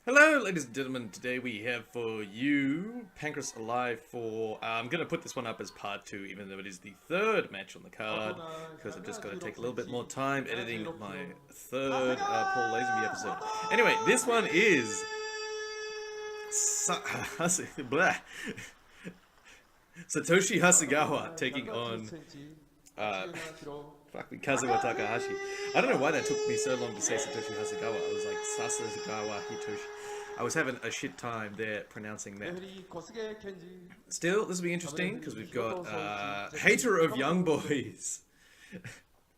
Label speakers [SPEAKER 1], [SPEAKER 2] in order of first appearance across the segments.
[SPEAKER 1] Hello, ladies and gentlemen. Today we have for you Pancrase Alive for. I'm going to put this one up as part 2, even though it is the third match on the card, because I've just got to take a little bit more time editing my third Paul Lazenby episode. Anyway, this one is Satoshi Hasegawa taking on Kazuo Takahashi. I don't know why that took me so long to say Satoshi Hasegawa. I was like Sasegawa Hitoshi. I was having a shit time there pronouncing that. Still, this will be interesting because we've got hater of young boys,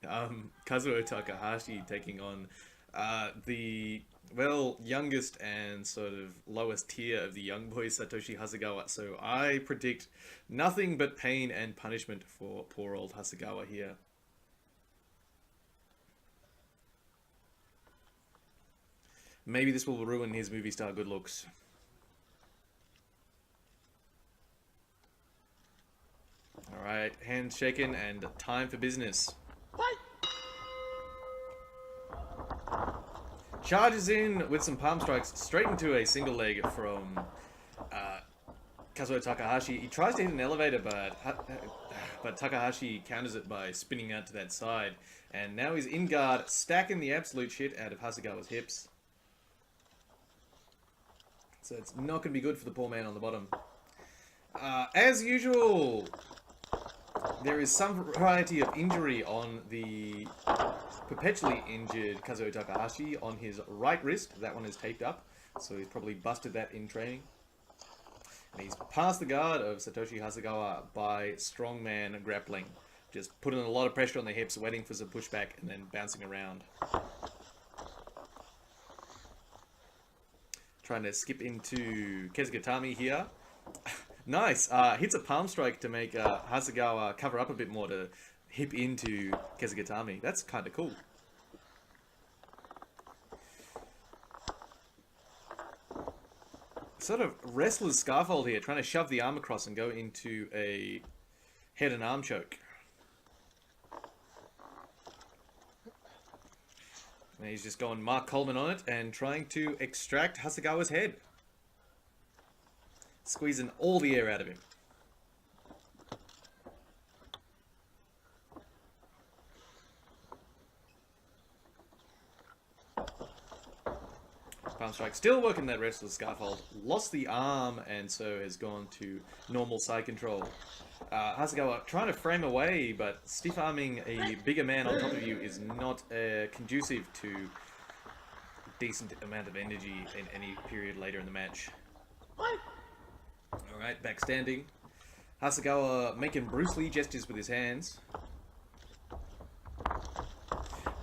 [SPEAKER 1] Kazuo Takahashi taking on the youngest and sort of lowest tier of the young boys, Satoshi Hasegawa. So I predict nothing but pain and punishment for poor old Hasegawa here. Maybe this will ruin his movie star good looks. Alright, hands shaken and time for business. Charges in with some palm strikes straight into a single leg from Kazuo Takahashi. He tries to hit an elevator, but Takahashi counters it by spinning out to that side. And now he's in guard, stacking the absolute shit out of Hasegawa's hips. So it's not going to be good for the poor man on the bottom. As usual, there is some variety of injury on the perpetually injured Kazuo Takahashi on his right wrist. That one is taped up, so he's probably busted that in training. And he's passed the guard of Satoshi Hasegawa by strongman grappling. Just putting a lot of pressure on the hips, waiting for some pushback, and then bouncing around. Trying to skip into Kezugatami here. Nice. Hits a palm strike to make Hasegawa cover up a bit more to hip into Kezugatami. That's kind of cool. Sort of wrestler's scaffold here, trying to shove the arm across and go into a head and arm choke. And he's just going Mark Coleman on it and trying to extract Hasegawa's head. Squeezing all the air out of him. Palm strike, still working that wrestler's scaffold. Lost the arm and so has gone to normal side control. Hasegawa trying to frame away, but stiff-arming a bigger man on top of you is not conducive to decent amount of energy in any period later in the match. Alright, back standing. Hasegawa making Bruce Lee gestures with his hands.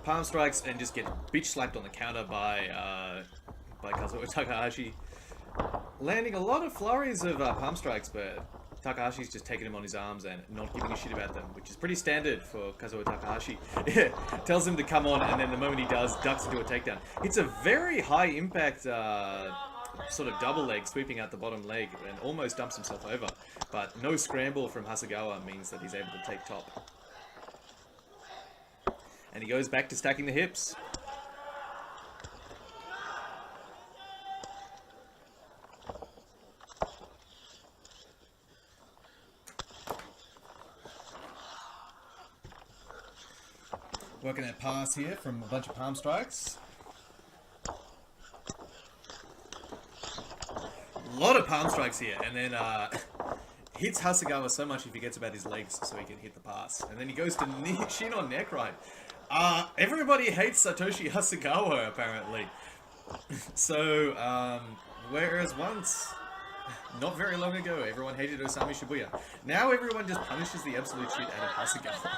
[SPEAKER 1] Palm strikes and just gets bitch slapped on the counter by Kazuo Takahashi. Landing a lot of flurries of palm strikes, but Takahashi's just taking him on his arms and not giving a shit about them, which is pretty standard for Kazuo Takahashi. Tells him to come on, and then the moment he does, ducks into a takedown. It's a very high impact sort of double leg sweeping out the bottom leg and almost dumps himself over. But no scramble from Hasegawa means that he's able to take top. And he goes back to stacking the hips. Working that pass here from a bunch of palm strikes. A lot of palm strikes here, and then hits Hasegawa so much he forgets about his legs so he can hit the pass. And then he goes to shin on neck right. Everybody hates Satoshi Hasegawa, apparently. So, whereas once, not very long ago, everyone hated Osamu Shibuya. Now everyone just punishes the absolute shit out of Hasegawa.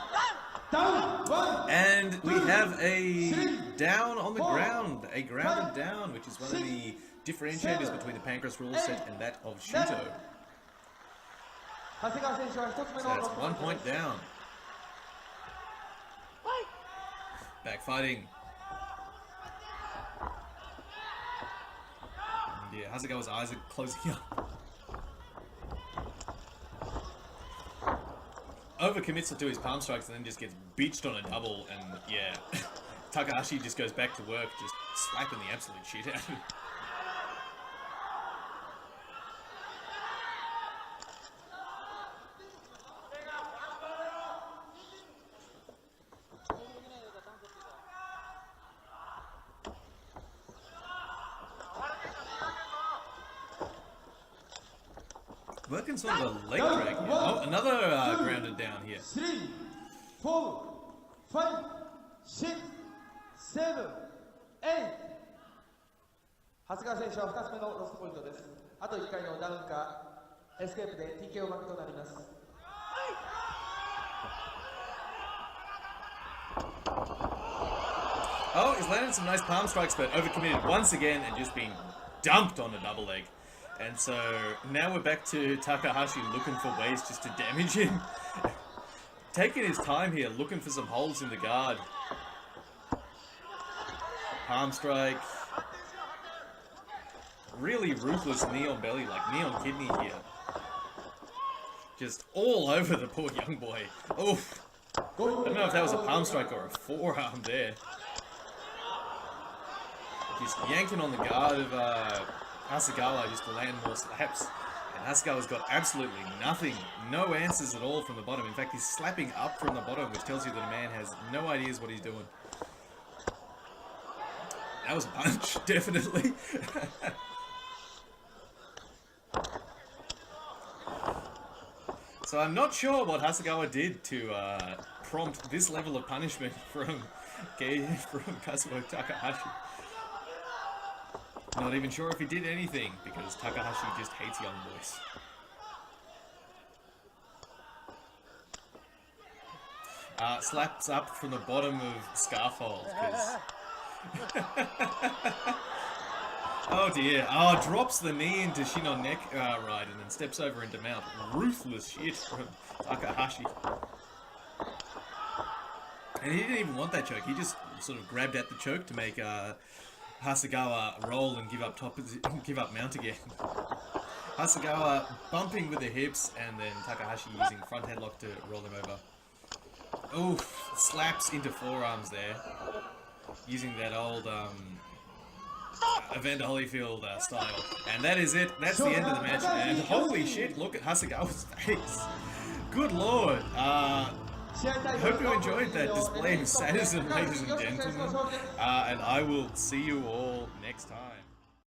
[SPEAKER 1] And we have a down on the ground, a grounded down, which is one of the differentiators between the Pancrase rule set and that of Shuto. So that's 1 point down. Back fighting. And yeah, Hasegawa's eyes are closing up. Overcommits to his palm strikes and then just gets beached on a double, and yeah, Takahashi just goes back to work, just slapping the absolute shit out of him. Working sort of a leg drag here. Oh, another grounded down here.
[SPEAKER 2] 3, 4, 5, 6, 7, 8. 長谷川選手は2つ目のロストポイントです。あと1回のダウンかエスケープで TKO 負けとなります。
[SPEAKER 1] Oh, he's landed some nice palm strikes, but overcommitted once again and just being dumped on a double leg. And so now we're back to Takahashi looking for ways just to damage him. Taking his time here, looking for some holes in the guard. Palm strike. Really ruthless knee on belly, like knee on kidney here. Just all over the poor young boy. Oof. I don't know if that was a palm strike or a forearm there. Just yanking on the guard of Hasegawa just to land more slaps. And Hasegawa's got absolutely nothing, no answers at all from the bottom. In fact, he's slapping up from the bottom, which tells you that a man has no ideas what he's doing. That was a punch, definitely. So I'm not sure what Hasegawa did to prompt this level of punishment from Kazuo Takahashi. Not even sure if he did anything, because Takahashi just hates young boys. Slaps up from the bottom of Scarfold, because... Oh dear. Oh, drops the knee into shin on neck right, and then steps over into mount. Ruthless shit from Takahashi. And he didn't even want that choke. He just sort of grabbed at the choke to make Hasegawa roll and give up mount again. Hasegawa bumping with the hips, and then Takahashi using front headlock to roll him over. Oof, slaps into forearms there, using that old Evander Holyfield style. And that is it. That's the end of the match. And holy shit, look at Hasegawa's face. Good lord. Hope you enjoyed that display of sadism, ladies and gentlemen. And I will see you all next time.